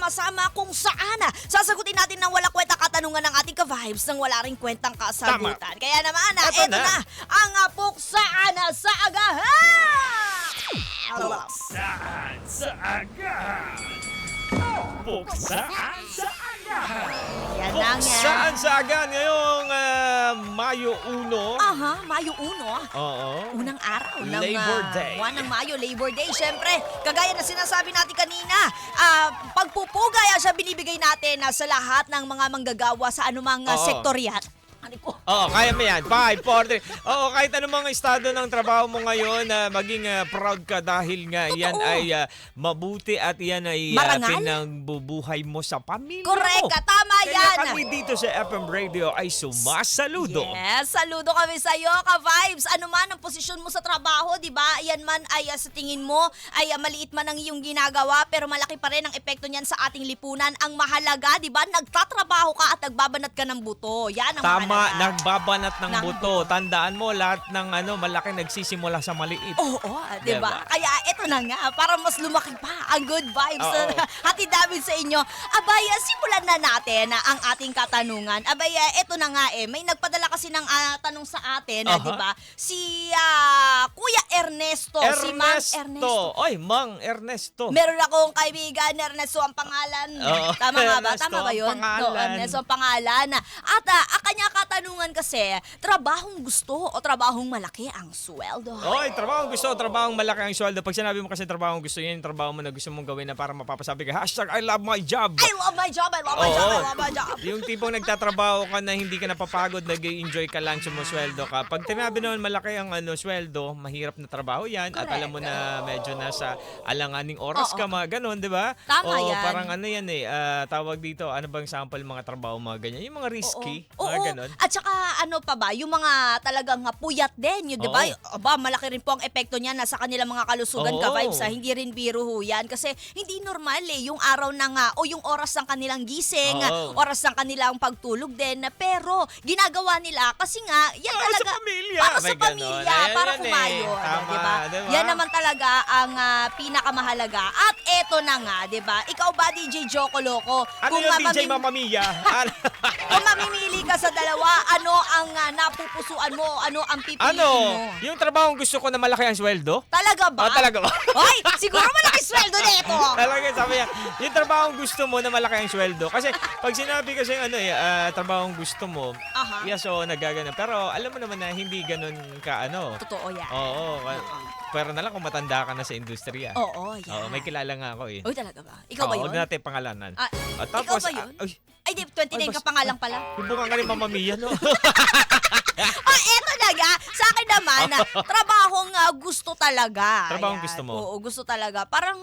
sama-sama kung saan sasagutin natin ng walang kwentang katanungan ng ating ka-vibes nang wala ring kwentang kasagutan. Kaya naman, Eto eto na. na ang puksaan sa agahan! Puksaan sa agahan. Puksaan sa agahan. Yan na nga. Puksaan sa agahan ngayong Mayo 1. Aha, Mayo 1. Oo. Unang araw ng Labor Day. buwan ng Mayo, Labor Day. Siyempre, kagaya na sinasabi natin kanina, pagpupugay siya binibigay natin sa lahat ng mga manggagawa sa anumang Oo. sektor yan. Ano po? Oo, kaya mo yan. 5, 4, 3. Oo, kahit anong mga estado ng trabaho mo ngayon, maging proud ka dahil nga Totoo. yan ay mabuti at yan ay Marangal? pinangbubuhay mo sa pamilya Correct mo. ka, tama Kaya yan. kami dito sa FM Radio ay sumasaludo. Yes, saludo kami sa iyo, ka-vibes. Ano man ang posisyon mo sa trabaho, di ba? Yan man ay sa tingin mo ay maliit man ang iyong ginagawa pero malaki pa rin ang epekto niyan sa ating lipunan. Ang mahalaga, di ba? Nagtatrabaho ka at nagbabanat ka ng buto. Yan ang Tama, mahalaga. nagbabanat ng Ng buto. Tandaan mo, lahat ng malaki nagsisimula sa maliit. Oo, di ba? Diba? Kaya ito na nga, para mas lumaki pa ang good vibes Oo. na hatid namin sa inyo. Abaya, simulan na natin ang ating katanungan. Abaya, ito na nga may nagpadala kasi ng tanong sa atin, Aha. di ba? Si Kuya Ernesto, si Mang Ernesto. Oy, Mang Ernesto. Meron akong kaibigan, Ernesto ang pangalan. Oo, Tama nga ba? Ernesto Tama ba ang yun? pangalan. No, Ernesto ang pangalan. At ang kanya katanungan kasi, trabahong gusto o trabahong malaki ang sweldo? Oy, trabahong gusto, trabahong malaki ang sweldo. Pag sinabi mo kasi trabahong gusto, yan yung trabaho mo na gusto mong gawin na para mapapasabi ka, #I love my job. I love my job, I love my job, I love my job. Yung tipong nagtatrabaho ka na hindi ka napapagod, nag-enjoy ka lang, sumusweldo ka. Pag tinabi naman malaki ang sweldo, mahirap na trabaho yan. At Correct. alam mo na medyo nasa alanganing oras Oo. ka, mga ganon, di ba? Tama Oo, yan. parang yan tawag dito, ano bang sample mga trabaho, mga ganyan. Yung mga risky, Oo. mga Oo. ganon. At saka ano pa ba, yung mga talagang puyat din, yun, di ba? Oo. Aba, malaki rin po ang epekto niya na sa kanilang mga kalusugan, Oo. ka-vibes, hindi rin biro ho yan. Kasi hindi normal yung araw ng, o yung oras ng kanilang gising, Oo. oras ng kanilang pagtulog din. Pero ginagawa nila kasi nga, yan Para talaga. sa pamilya. Para sa May ganon. pamilya, Ayan para yan kumayon. Tama, Diba? diba? Yan naman talaga ang pinakamahalaga. At eto na nga, di ba? Ikaw ba, DJ Joko Loco? Ano yung DJ Mamma Mia? Kung mamimili ka sa dalawa, ano ang napupusuan mo? Ano ang pipiliin mo? Yung trabahong gusto ko na malaki ang sweldo? Talaga ba? Talaga ba? Hoy, siguro malaki sweldo nito. Talaga, sabi niya, yung trabahong gusto mo na malaki ang sweldo. Kasi pag sinabi kasi trabahong gusto mo, Aha. yes, so nagagana. Pero alam mo naman na hindi ganun ka Totoo yan. Oo. Pero na lang kung matanda ka na sa industriya. Oo, yan. Oo, may kilala nga ako eh. Uy, talaga ba? Ikaw ba Oo, yun? huwag natin pangalanan. At ikaw ba yun? Ay, di, 29 ka pa nga lang pala. Hubungan ka rin Mamma Mia, no? Eto na nga. Sa akin naman, trabahong gusto talaga. Trabahong Ayan. gusto mo? Oo, gusto talaga. Parang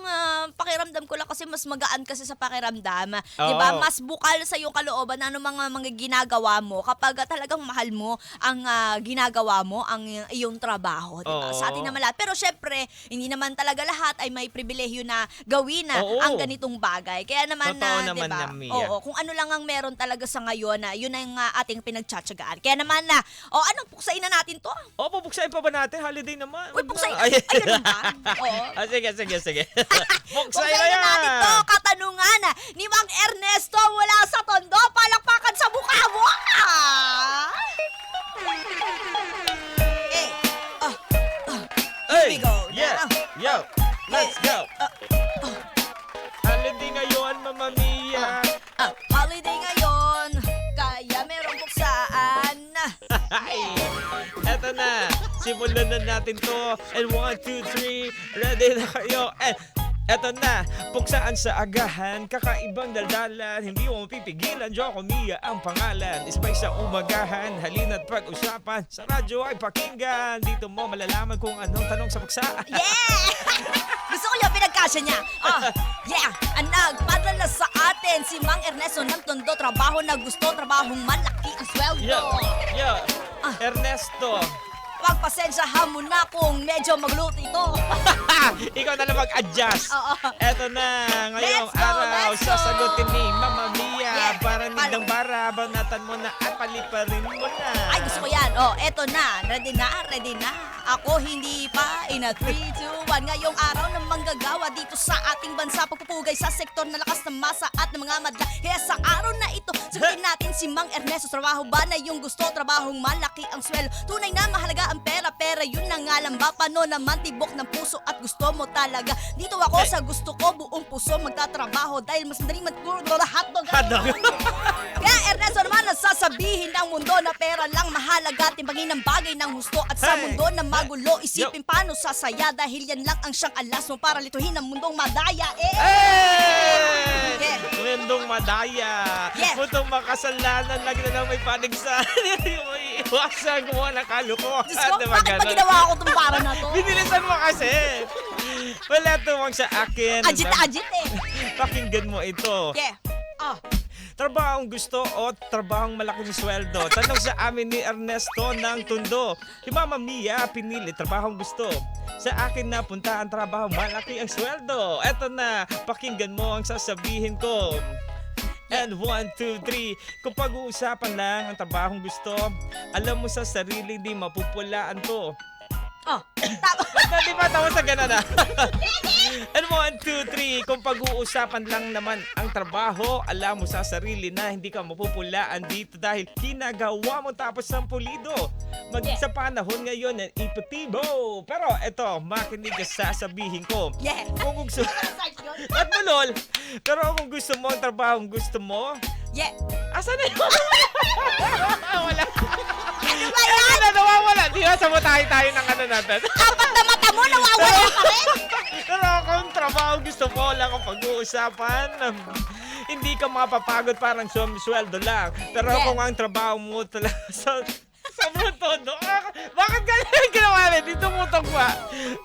pakiramdam ko lang kasi mas magaan kasi sa pakiramdam. Oo. Diba? Mas bukal sa iyong kalooban na ano mga ginagawa mo kapag talagang mahal mo ang ginagawa mo, ang iyong trabaho. Diba? Oo. Sa atin naman lahat. Pero syempre, hindi naman talaga lahat ay may pribilehyo na gawin Oo. ang ganitong bagay. Kaya naman, Totoo naman diba? yan, Mia. Oo, kung ano lang ang meron talaga sa ngayon, yun ang ating pinagtsatsagaan. Kaya naman anong puksain na natin to? Pabuksain pa ba natin? Holiday naman. Uy, Wag puksain. na. Ay, ganun ba? Oo. Sige. Buksain Puksain na na yan. natin to, katanungan ni Mang Ernesto mula sa Tondo. Palakpakan sa mukha mo! Here we go. Yeah. Yo. Let's go. Holiday ngayon, Mamma Mia. Holiday ngayon, kaya merong buksaan. Eto na. Simulan na natin to. And 1, 2, 3. Ready na kayo. And eto na. Puksaan sa agahan. Kakaibang daldalan. Hindi mo mapipigilan. Joko Mia ang pangalan. Ispay sa umagahan. Halina't pag-usapan. Sa radyo ay pakinggan. Dito mo malalaman kung anong tanong sa puksaan. Yeah! Gusto ko yung pinagkasya niya. Yeah! Ang nagpadala sa atin si Mang Ernesto ng Tondo. Trabaho na gusto, trabahong malaki ang sweldo. Yo. Ernesto. Pagpasensyahan mo na kung medyo magluto ito. Ikaw na lang mag-adjust. Oo. Eto na, ngayong Let's go, araw, let's go. sasagutin ni Mamma Mia. Yeah. Para nindang bara, banatan mo na at paliparin mo na. Ay, gusto ko yan. Oh, eto na. Ready na, ready na. Ako hindi pa. In a 3, 2, 1. Ngayong araw ng manggagawa dito sa ating bansa. Pagpupugay sa sektor na lakas ng masa at ng mga madla. Kaya sa araw na ito, sagutin natin si Mang Ernesto. Trabaho ba na yung gusto? Trabahong malaki ang sweldo. Tunay na mahalaga ang pera-pera. Yun na nga lang ba? Paano naman tibok ng puso at gusto mo talaga? Dito ako sa gusto ko, buong puso magtatrabaho. Dahil mas madaling matguro lahat ng Hotdog. Kaya Ernesto naman nasasabihin ng mundo na pera lang mahalaga. Timbangin ng bagay ng husto. At sa Hey! mundo na magulo, isipin paano sasaya. Dahil yan lang ang siyang alas mo para lituhin ang mundong madaya. Hey! Yeah. Mundong madaya. Yeah. Mundong makasalanan. Lagi na lang may panigsan. May iwasan mo na kalukuhan. Diyos ko, Diba bakit ba ganun? ginawa ko itong para na to? Binilisan mo kasi. Wala tuwang sa akin. Ajit na ajit eh. Pakinggan mo ito. Yeah. Ah. Trabahong gusto o trabahong malaking sweldo? Tanong sa amin ni Ernesto ng Tondo. Si Mama Mia pinili trabahong gusto. Sa akin na punta ang trabaho malaki ang sweldo. Eto na, pakinggan mo ang sasabihin ko. And 1, 2, 3. Kung pag-uusapan lang ang trabahong gusto, alam mo sa sarili di mapupulaan to. Oh. Tama. Di ba tama sa gana na? And 1, 2, 3. Kung pag-uusapan lang naman ang trabaho, alam mo sa sarili na hindi ka mapupulaan dito dahil ginagawa mo tapos ng pulido. Sa panahon ngayon ng ipatibo. Pero eto, makinig ka sa sabihin ko. Yeah. Kung gusto... Start yun. At mo lol. Pero kung gusto mo ang trabahong gusto mo, Yeah. asan na yun? Wala. Ano ba yan? Ano na nawawala? Di ba tayo ng ano natin? Apat na mata mo, nawawala ka rin. Pero kung trabaho gusto mo lang ang pag-uusapan, hindi ka mapapagod parang sweldo lang. Pero Yeah. kung ang trabaho mo talaga sobrang todo. Bakit ganyan ginawa rin? Dito mo ba?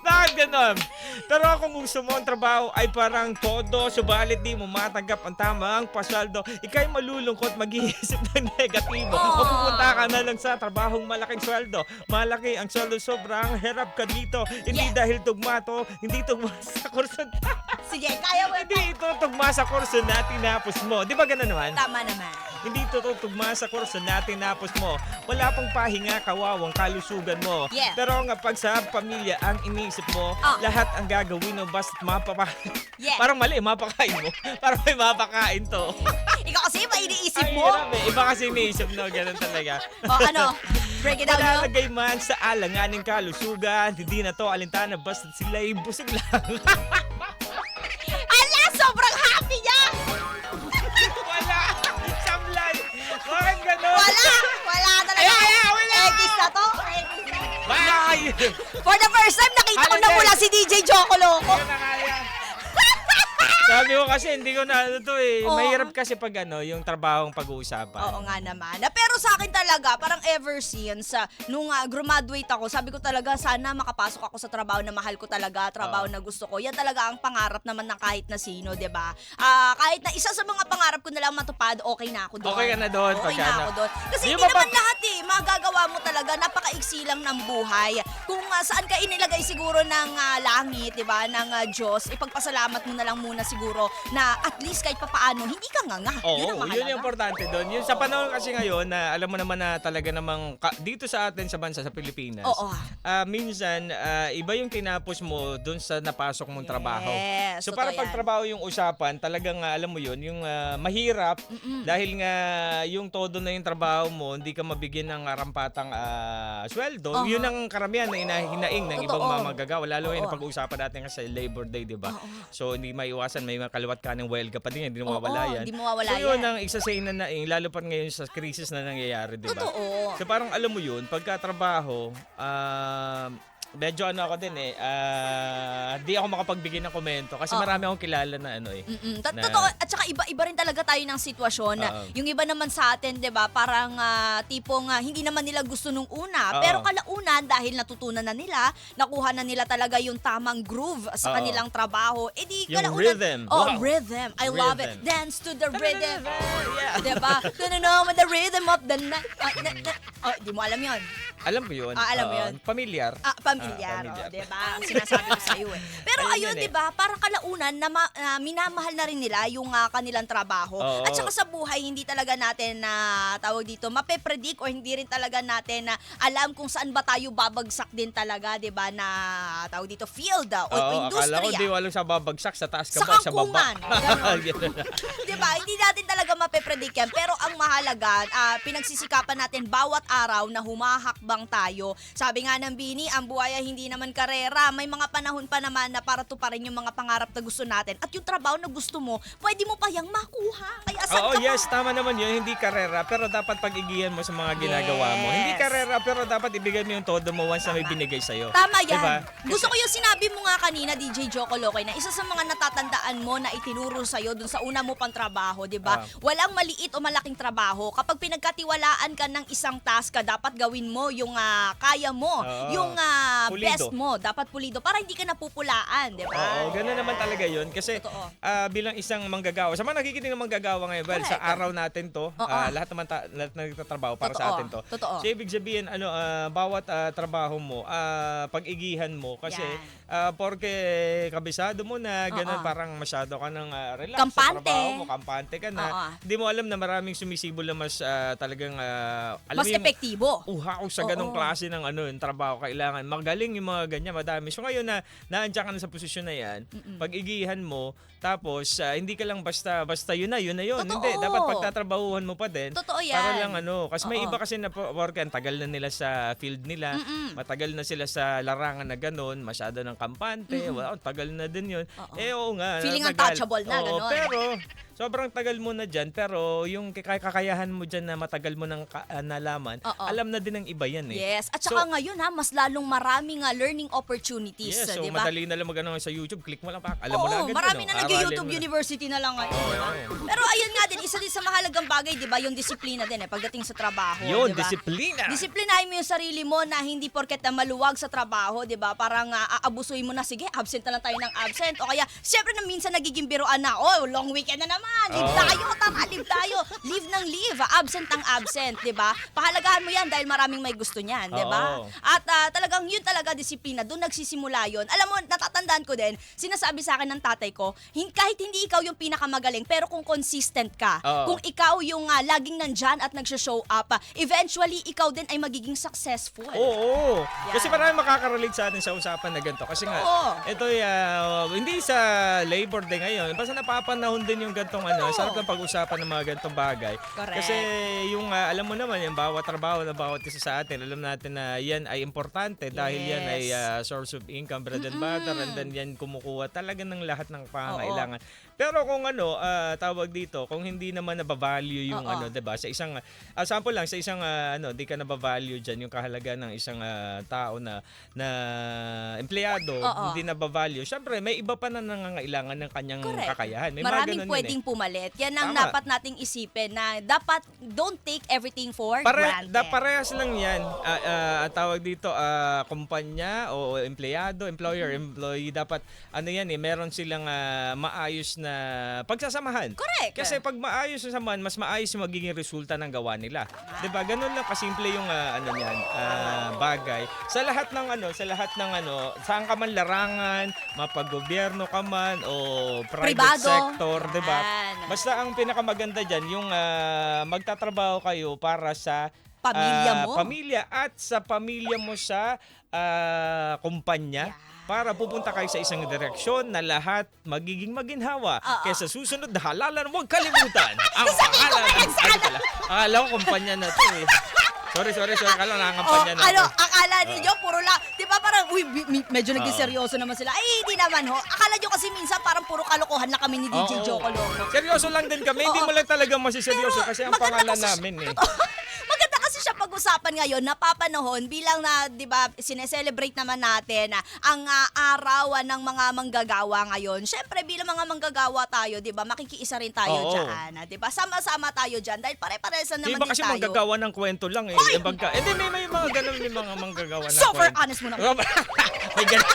Bakit ganon? Pero kung gusto mo ang trabaho ay parang todo, subalit di mo matanggap ang tamang pasweldo, ikay malulungkot, mag-iisip ng negatibo. O pupunta ka na lang sa trabahong malaking sweldo. Malaki ang sweldo, sobrang hirap ka dito. Hindi Yeah. dahil tugma to, hindi tugma sa kurso. Sige, kaya mo ito. Hindi ito tugma sa kurso na tinapos mo. Di ba ganon naman? Tama naman. Hindi ito tugma sa kurso na tinapos mo. Wala pang pahinga, kawawang kalusugan mo. Yeah. Pero nga pag sa pamilya ang iniisip mo, lahat ang gagawin mo basta't Yeah. Parang mali, mapakain mo. Parang may mapakain to. Ikaw kasi ba iniisip Ay, mo? hirap eh. Iba kasi iniisip, no? Ganun talaga. O ano? Break it down mo. Malalagay man sa alanganing kalusugan, hindi na to alintana basta't sila'y busog lang. Ala, sobrang happy niya! Wala! Sablay! Bakit ganun? Wala talaga. Wala! Egis na to. Egis na. Bye! For the first time, nakita ko na mula si DJ Joko Loco. Hindi ko na kaya. Sabi ko kasi hindi ko na ano to eh. Oo. Mahirap kasi pag ano, yung trabahong pag-uusapan. Oo nga naman. Pero sa akin talaga, parang ever since, nung graduate ako, sabi ko talaga, sana makapasok ako sa trabaho na mahal ko talaga, trabaho na gusto ko. Yan talaga ang pangarap naman ng kahit na sino, 'di ba? Kahit na isa sa mga pangarap ko na lang matupad, okay na ako doon. Okay ka na doon, Okay pagka na ano. ako doon. Kasi Di hindi ba naman lahat magagawa mo talaga, napakaiksi lang ng buhay. Kung saan ka inilagay siguro ng langit, 'di ba, ng Diyos, ipagpasalamat mo na lang muna siguro na at least kahit papaano, hindi ka nga. Oo, Yun ang mahalaga. yun yung importante doon. Yun sa panahon kasi ngayon na alam mo naman na talaga namang dito sa atin sa bansa sa Pilipinas. Oo. Minsan iba yung tinapos mo doon sa napasok mong trabaho. Yes, So totoo para yan. pag trabaho yung usapan, talagang alam mo yun, yung mahirap dahil nga yung todo na yung trabaho mo, hindi ka mabigyan ng rampatang sweldo. Yun ang karamihan na hinaing ng ibang Totoo. mamagagawa. Lalo ngayon Oo. pag-uusapan natin kasi Labor Day, di ba? So hindi maiwasan, may makaliwat ka ng welga pa din yan, hindi mawawala yan. hindi mawawala So yun yan. ang isa sa inanaing, lalo pa ngayon sa krisis na nangyayari, di ba? Totoo. So parang alam mo yun, pagkatrabaho, medyo ano ako din di ako makapagbigay ng komento kasi marami akong kilala na ano eh. na- Totoo. At saka iba-iba rin talaga tayo ng sitwasyon. Yung iba naman sa atin, 'di ba, parang tipong hindi naman nila gusto nung una, Oo. pero kalaunan dahil natutunan na nila, nakuha na nila talaga yung tamang groove sa Oo. kanilang trabaho. Eh di Yung kalaunan. rhythm. Oh, Wow. rhythm. I love it. Rhythm. Dance to the rhythm. Yeah. 'Di ba? Don't know with the rhythm of the night. Di mo alam 'yon. Alam mo yun. Alam mo Oo. yun. Pamilyar. Pam pamilyar, pamilyar. 'di ba? Ang sinasabi ko sa iyo eh. Pero Ayun ayun, yun eh. 'di ba? Parang kalaunan na minamahal na rin nila yung kanilang trabaho. Oo. At saka sa buhay hindi talaga natin na tawag dito, mape-predict or hindi rin talaga natin na alam kung saan ba tayo babagsak din talaga, 'di ba? Na tawag dito field o Oo, akala ko industriya. di walang sa babagsak, sa taas ka Sa ba? Sa baba? kangkungan, ganon. Ganun na. 'Di ba? Hindi natin talaga mape-predict yan. Pero ang mahalaga, pinagsisikapan natin bawat araw na humahakbang tayo. Sabi nga ng Bini, ang buhay ay hindi naman karera. May mga panahon pa naman na para tuparin yung mga pangarap na gusto natin. At yung trabaho na gusto mo, pwede mo pa yang makuha. Kaya saan Oo, ka yes, pa? tama naman yun. Hindi karera, pero dapat pag-igihan mo sa mga ginagawa mo. Hindi Yes. karera, pero dapat ibigay mo yung todo mo once na may binigay sa'yo. Tama yan. Diba? Gusto ko yung sinabi mo nga kanina, DJ Joko Lokoy, na isa sa mga natatandaan mo na itinuro sa'yo dun sa una mo pang trabaho, di ba? Walang maliit o malaking trabaho. Kapag pinagkatiwalaan ka ng isang task ka, dapat gawin mo yung kaya mo, Oo. yung Pulido. best mo, dapat pulido, para hindi ka napupulaan, di ba? Oo, gano'n naman talaga yun. Kasi Totoo. bilang isang manggagawa, sa mga nakikinig ng manggagawa ngayon, well, sa Correct. araw natin to, Oo. lahat naman lahat na nagtatrabaho para Totoo. sa atin to. Totoo. So, ibig sabihin, bawat trabaho mo, pag-igihan mo. Kasi, porke kabisado mo na, gano'n, Oo. parang masyado ka ng relax Kampante. sa trabaho mo, kampante ka na. Oo. Hindi mo alam na maraming sumisibol na mas talagang, alam Mas mo yung epektibo. uhaw sa ganong Oo. klase ng yung trabaho kailangan. Magaling yung mga ganyan, madami. So ngayon na naandyan ka na sa posisyon na yan, pag-igihan mo, tapos hindi ka lang basta yun na yun. Totoo. Hindi, dapat pagtatrabahuhan mo pa din. Totoo yan. Para lang kasi may Oo. iba kasi na work, ang tagal na nila sa field nila, matagal na sila sa larangan na ganon, masyado ng kampante, tagal na din yun. Oo. Oo nga. Feeling tagal. untouchable na, Oo, ganon. pero sobrang tagal mo na dyan, pero yung kakayahan mo dyan na matagal mo nang nalaman, Oo. alam na din ng iba yan eh. Yes. At saka ngayon mas lalong maraming learning opportunities, Yes, so di ba? madali na lang sa YouTube, click mo lang pa, alam mo na Oo, agad. marami yun, na Aralin nag-YouTube mo na. University na lang ngayon, Oo, di ba? oo. Pero ayun nga din, isa din sa mahalagang bagay, di ba, yung disiplina din pagdating sa trabaho, Yun, di ba? disiplina. Disiplinahin mo yung sarili mo na hindi porket na maluwag sa trabaho, di ba? Parang aabusuin mo na, sige, absent na lang tayo ng absent. O kaya, syempre na minsan nagiging biruan na, long weekend na naman, leave Oo. tayo, leave tayo. Leave ng leave, absent ng absent, di ba? Pahalagahan mo yan dahil maraming may gusto niyan, di ba? Oo. At talagang yun talaga disiplina, doon nagsisimula yun. Alam mo, natatandaan ko din, sinasabi sa akin ng tatay ko, kahit hindi ikaw yung pinakamagaling, pero kung consistent ka, Oo. kung ikaw yung laging nandyan at nagsho-show up, eventually ikaw din ay magiging successful. Oo. Yan. Kasi marami makaka-relate sa atin sa usapan na ganito. Kasi nga, Oo. ito hindi sa Labor Day ngayon, basta napapanahon din yung gantong sarap ng pag-usapan ng mga gantong bagay. Correct. Kasi yung, alam mo naman, yung bawat trabaho na bawat isa sa atin, alam natin na yan ay importante dahil yan ay source of income, bread and butter, and then yan kumukuha talaga ng lahat ng pangangailangan. Pero kung tawag dito, kung hindi naman nabavalue yung Oo. 'di ba? Sa isang sample lang sa isang di ka nabavalue diyan yung kahalagaan ng isang tao na empleyado, Oo. hindi nabavalue. Syempre, may iba pa na nangangailangan ng kanyang Correct. kakayahan. May mga Maraming ganun pwedeng yun eh. pumalit. Yan ang Tama. dapat nating isipin na dapat don't take everything for granted. Parehas lang yan. Tawag dito, kumpanya o empleyado, employee, dapat meron silang maayos na pagsasamahan. Correct. Kasi pag maayos yung samahan, mas maayos yung magiging resulta ng gawa nila. 'Di ba? Ganun lang kasimple yung bagay. Sa lahat ng saan ka man larangan, mapag-gobyerno ka man o private Pribado. sector, 'di ba? Yan. Basta ang pinakamaganda diyan yung magtatrabaho kayo para sa Pamilya mo. Pamilya at sa pamilya mo sa kumpanya. Para pupunta kayo sa isang direksyon na lahat magiging maginhawa. Oo. Kaya sa susunod na halalan, huwag kalimutan. Ang Sasabihin ko ngayon sana. Akala ko kumpanya na to eh. Sorry. Akala nangangampanya na to. Akala niyo puro lang, 'di ba parang medyo naging seryoso naman sila. Ay, hindi naman ho. Akala niyo kasi minsan parang puro kalokohan lang kami ni DJ Oo. Joko Loco. Seryoso lang din kami. Hindi Oo. mo lang talaga masiseryoso kasi ang maganda pangalan kasi namin eh. Maganda kasi siya pag-usapan ngayon, napapanahon bilang na, 'di ba, sineselebrate naman natin ang araw ng mga manggagawa ngayon. Syempre bilang mga manggagawa tayo, 'di ba, makikiisa rin tayo Oo. diyan, 'di ba? Sama-sama tayo diyan dahil pare-parehas naman Di ba din kasi tayo. manggagawa ng kwento lang eh. May mga ganun yung mga manggagawa ng Super kwento. honest mo naman. May ganun.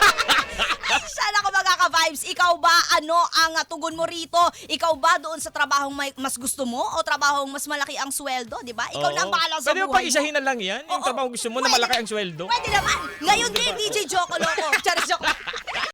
Sana ka magkaka-vibes Vibes, ikaw ba, ano ang tugon mo rito? Ikaw ba doon sa trabahong mas gusto mo o trabahong mas malaki ang sweldo, di ba? Ikaw na ang bahala sa Pwede mo buhay mo. pag-isahin na lang yan? Yung Oo. trabaho gusto mo na Pwede. malaki ang sweldo? Pwede naman. Ngayon din, DJ Joko Loco. Charis, joke.